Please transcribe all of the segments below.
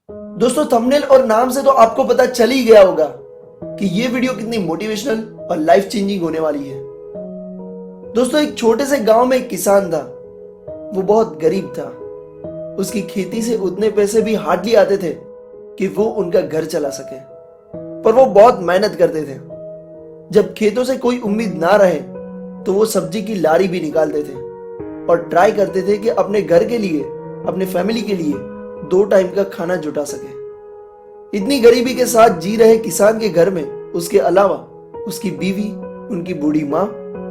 दोस्तों थंबनेल और नाम से तो आपको पता चल ही गया होगा कि ये वीडियो कितनी मोटिवेशनल और लाइफ चेंजिंग होने वाली है। दोस्तों एक छोटे से गांव में एक किसान था। वो बहुत गरीब था। उसकी खेती से उतने पैसे भी हार्डली आते थे कि वो उनका घर चला सके, पर वो बहुत मेहनत करते थे। जब खेतों से कोई उम्मीद ना रहे तो वो सब्जी की लारी भी निकालते थे और ट्राई करते थे कि अपने घर के लिए, अपने फैमिली के लिए 2 टाइम का खाना जुटा सके। इतनी गरीबी के साथ जी रहे किसान के घर में उसके अलावा उसकी बीवी, उनकी बूढ़ी माँ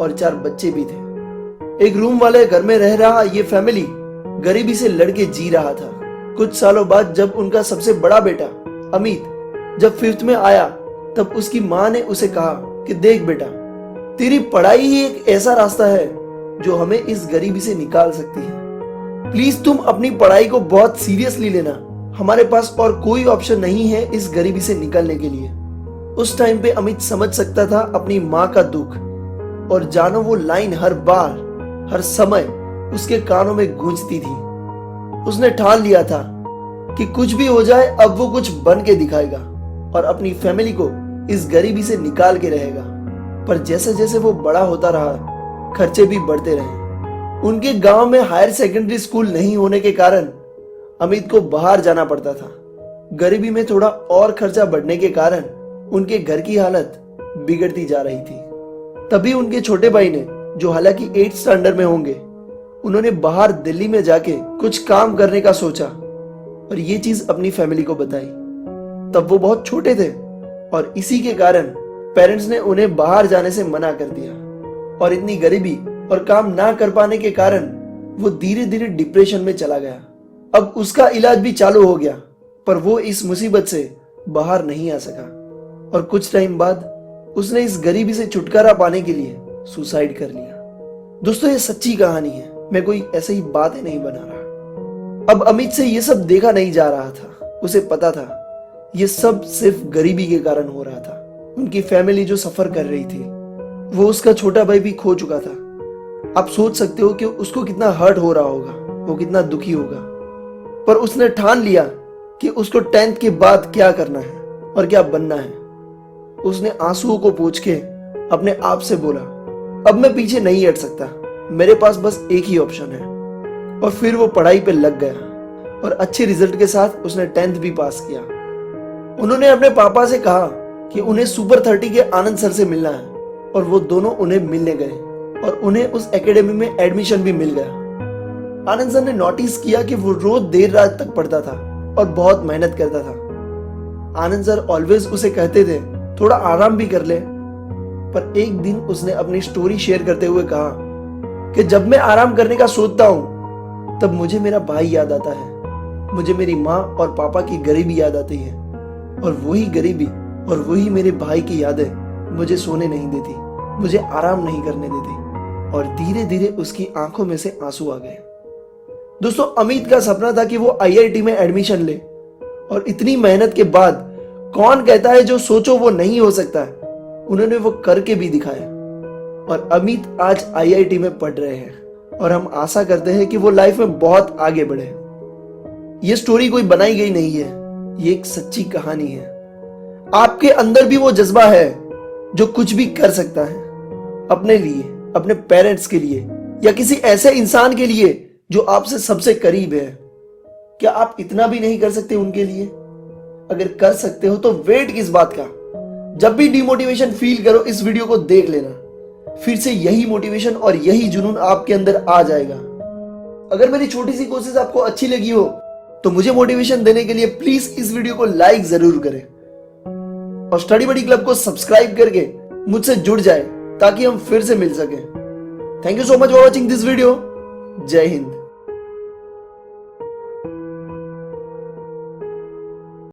और 4 बच्चे भी थे। एक रूम वाले घर में रह रहा ये फैमिली गरीबी से लड़के जी रहा था। कुछ सालों बाद जब उनका सबसे बड़ा बेटा अमित जब 5th में आया तब उसकी माँ ने उसे कहा कि देख बेटा, तेरी पढ़ाई ही एक ऐसा रास्ता है जो हमें इस गरीबी से निकाल सकती है। प्लीज तुम अपनी पढ़ाई को बहुत सीरियसली लेना। हमारे पास और कोई ऑप्शन नहीं है इस गरीबी से निकलने के लिए। उस टाइम पे अमित समझ सकता था अपनी माँ का दुख, और जानो वो लाइन हर बार, हर समय उसके कानों में गूंजती थी। उसने ठान लिया था कि कुछ भी हो जाए अब वो कुछ बन के दिखाएगा और अपनी फैमिली को इस गरीबी से निकाल के रहेगा। पर जैसे जैसे वो बड़ा होता रहा, खर्चे भी बढ़ते रहे। उनके गांव में हायर सेकेंडरी स्कूल नहीं होने के कारण अमित को बाहर जाना पड़ता था। गरीबी में थोड़ा और खर्चा बढ़ने के कारण उनके घर की हालत बिगड़ती जा रही थी। तभी उनके छोटे भाई ने, जो हालांकि 8th स्टैंडर्ड में होंगे, उन्होंने बाहर दिल्ली में जाके कुछ काम करने का सोचा और ये चीज अपनी फैमिली को बताई। तब वो बहुत छोटे थे और इसी के कारण पेरेंट्स ने उन्हें बाहर जाने से मना कर दिया। और इतनी गरीबी और काम ना कर पाने के कारण वो धीरे धीरे डिप्रेशन में चला गया। अब उसका इलाज भी चालू हो गया, पर वो इस मुसीबत से बाहर नहीं आ सका और कुछ टाइम बाद उसने इस गरीबी से छुटकारा पाने के लिए सुसाइड कर लिया। दोस्तों ये सच्ची कहानी है, मैं कोई ऐसे ही बातें नहीं बना रहा। अब अमित से ये सब देखा नहीं जा रहा था। उसे पता था ये सब सिर्फ गरीबी के कारण हो रहा था। उनकी फैमिली जो सफर कर रही थी, वो उसका छोटा भाई भी खो चुका था। आप सोच सकते हो कि उसको कितना हर्ट हो रहा होगा, वो कितना दुखी होगा। पर उसने ठान लिया कि उसको 10th के बाद क्या करना है और क्या बनना है। उसने आंसुओं को पोंछ के अपने आप से बोला, अब मैं पीछे नहीं हट सकता, मेरे पास बस एक ही ऑप्शन है। और फिर वो पढ़ाई पे लग गया और अच्छे रिजल्ट के साथ उसने 10th भी पास किया। उन्होंने अपने पापा से कहा कि उन्हें सुपर 30 के आनंद सर से मिलना है और वो दोनों उन्हें मिलने गए और उन्हें उस एकेडमी में एडमिशन भी मिल गया। आनंद सर ने नोटिस किया कि वो रोज देर रात तक पढ़ता था और बहुत मेहनत करता था। आनंद सर ऑलवेज उसे कहते थे थोड़ा आराम भी कर ले। पर एक दिन उसने अपनी स्टोरी शेयर करते हुए कहा कि जब मैं आराम करने का सोचता हूं तब मुझे मेरा भाई याद आता है, मुझे मेरी माँ और पापा की गरीबी याद आती है और वही गरीबी और वही मेरे भाई की यादें मुझे सोने नहीं देती, मुझे आराम नहीं करने देती। और धीरे धीरे उसकी आंखों में से आंसू आ गए। दोस्तों अमित का सपना था कि वो IIT में एडमिशन ले, और इतनी मेहनत के बाद कौन कहता है जो सोचो वो नहीं हो सकता है, उन्होंने वो करके भी दिखाया। और अमित आज IIT में पढ़ रहे हैं और हम आशा करते हैं कि वो लाइफ में बहुत आगे बढ़े। ये स्टोरी कोई बनाई गई नहीं है, ये एक सच्ची कहानी है। आपके अंदर भी वो जज्बा है जो कुछ भी कर सकता है, अपने लिए, अपने पेरेंट्स के लिए या किसी ऐसे इंसान के लिए जो आपसे सबसे करीब है। क्या आप इतना भी नहीं कर सकते उनके लिए? अगर कर सकते हो तो वेट किस बात का? जब भी डिमोटिवेशन फील करो इस वीडियो को देख लेना, फिर से यही मोटिवेशन और यही जुनून आपके अंदर आ जाएगा। अगर मेरी छोटी सी कोशिश आपको अच्छी लगी हो तो मुझे मोटिवेशन देने के लिए प्लीज इस वीडियो को लाइक जरूर करें और स्टडी बडी क्लब को सब्सक्राइब करके मुझसे जुड़ जाए ताकि हम फिर से मिल सकें। Thank you so much for watching this video. जय हिंद।